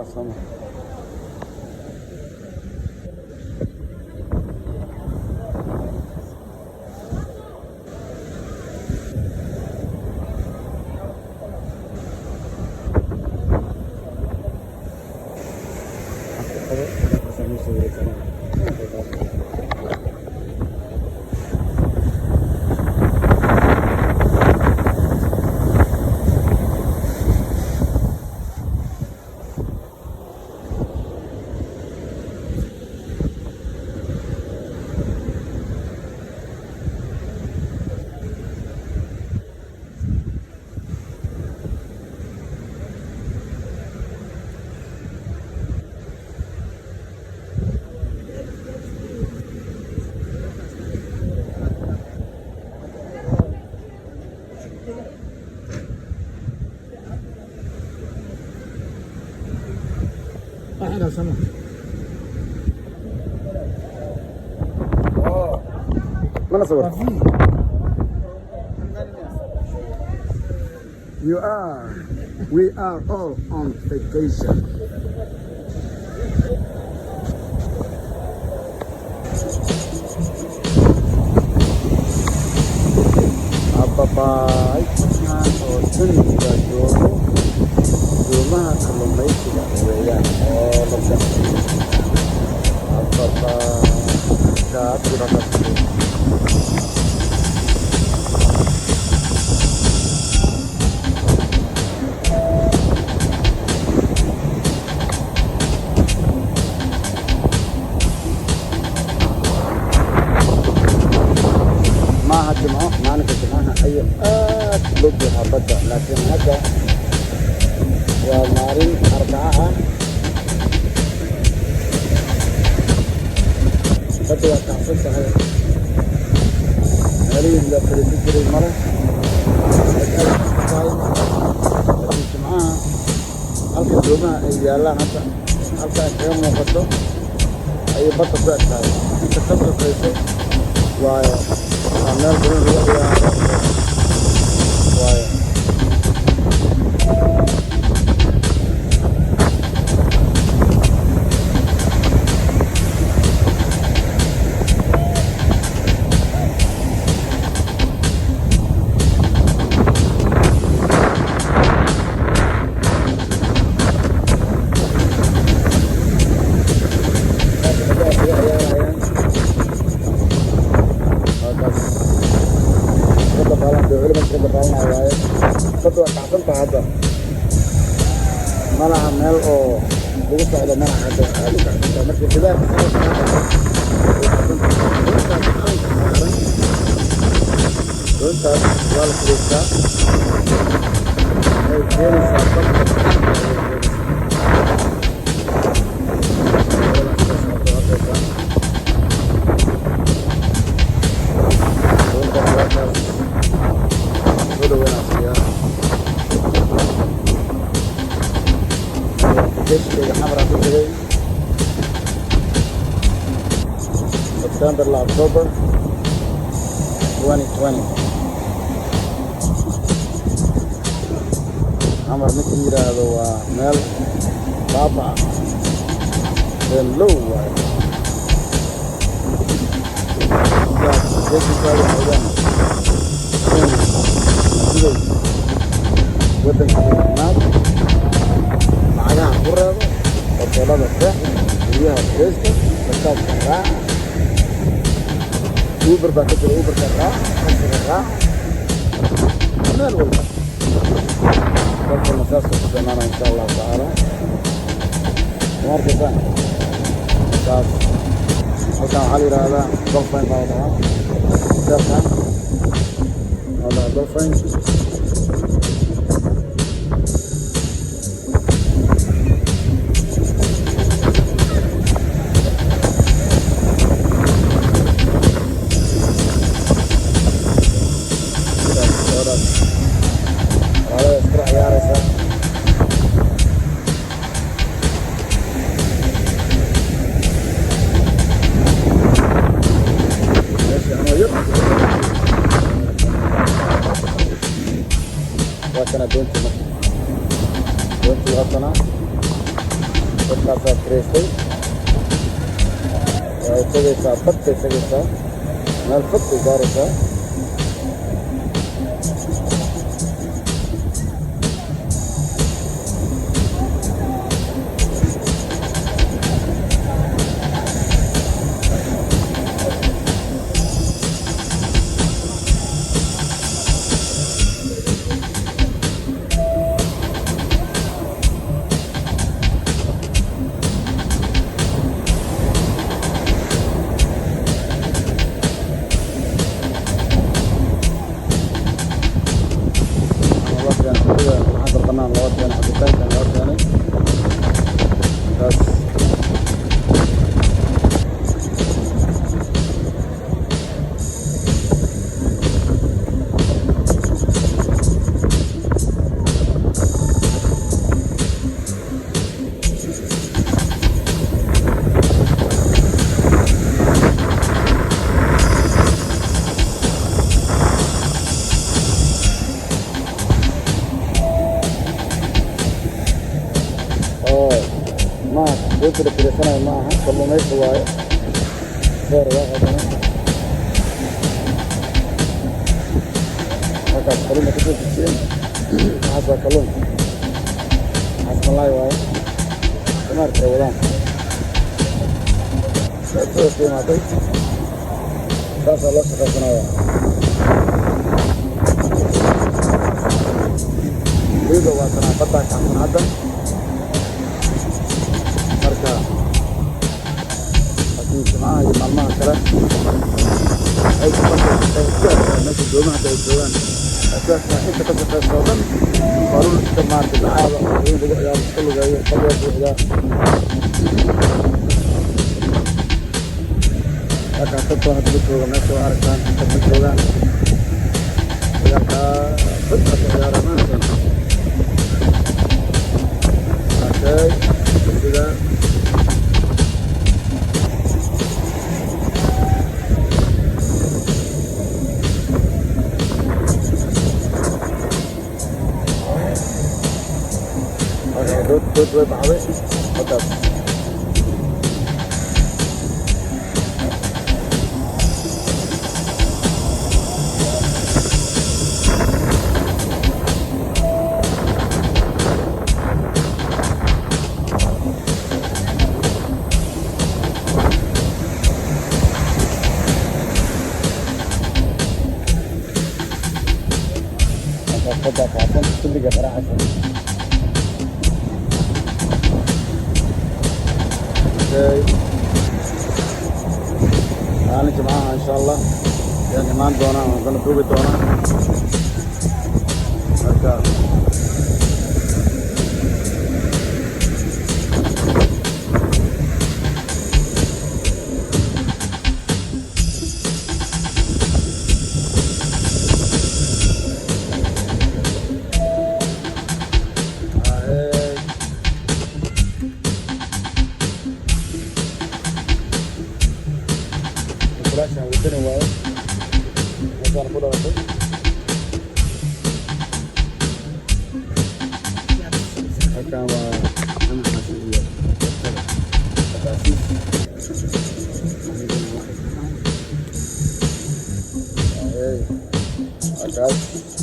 سما أحلى سمك. mana صورت we are all on vacation. Apa-apa oo duniga joogo doomaha kalluumaysiga weeyaan oo la ganacsiyo apa-apa kaaduraqadku maaha jimco maalinka jimcaha ayuu aad loo buuxaa badda laakiin hadda waa maalin arbaca ah badda waa kacsan tahay meelihii la fadhiisan jiray male laakiin jimcaha halka doomaha ay yaallaan hadda halka ay kaga muuqato ayay badda ku eg tahay inta ka sokayso waayo waa meel badan lagu ciyaaro waayo badda waa kacsantaha hadda malaha meel oo lagu socdo malaha hadda aad u kacsantaha marka sidaaka doontaas waa la fadhiistaa waxay keenaysaa September to October 2020. Amar ninka yiraahdo waa meel baaba ee low waaye wadanka Vietnam lacagaha ku reebo hoteelada seexda guryaha fadhiista basaabka raaca Uber baa ka jira Uberka raac taksiga raac meel walba dadkana saas ku dhammaana insha allahu tacaala markataan saas halkan waxaa la yidhaahdaa dolphin baa la dhahaa seefkan waa la dhahaa dolphin وكان دونتي وطنا dadkaasaa kireystay waxay tegaysaa badkay tegaysaa meel fog bay gaaraysaa waxaan dalbanaan loo keenay cabitaankan loo keenay taas dadka la fiirsanayo ma aha kalluumaysi waaye beer waa qadana halkaas kalluunka kasoo dejiyeen waxaas waa kalluun waxaas malaay waaye damaarka ay wadaan soo qiimaaday saasaa loo shaqaysanaya liido waa tanaa baddaa kacsan hadda marka laakiin jimcaha iyo maalmaha kale ay meesha doomaha hadda ay joogaan asaasna inta ka shaqeysa oo dhan qaaluun iska maarta dacaada in lagu ciyaaro iska lugeeyo badyaa buuxdaa halkaas dad baa hadda la jooga meesha waa aragtaan dad ma joogaan ciyaartaa dadka ku ciyaara maanta okay sida dood way baxday halkaas baddaa kacsan kulliga qaraacaysa maalin jimcaha insha allah ayaan imaan doonaa waan kala duubi doonaa marka عشان ودنا وايد عشان كل هذا كان أنا حاسس أكاسيس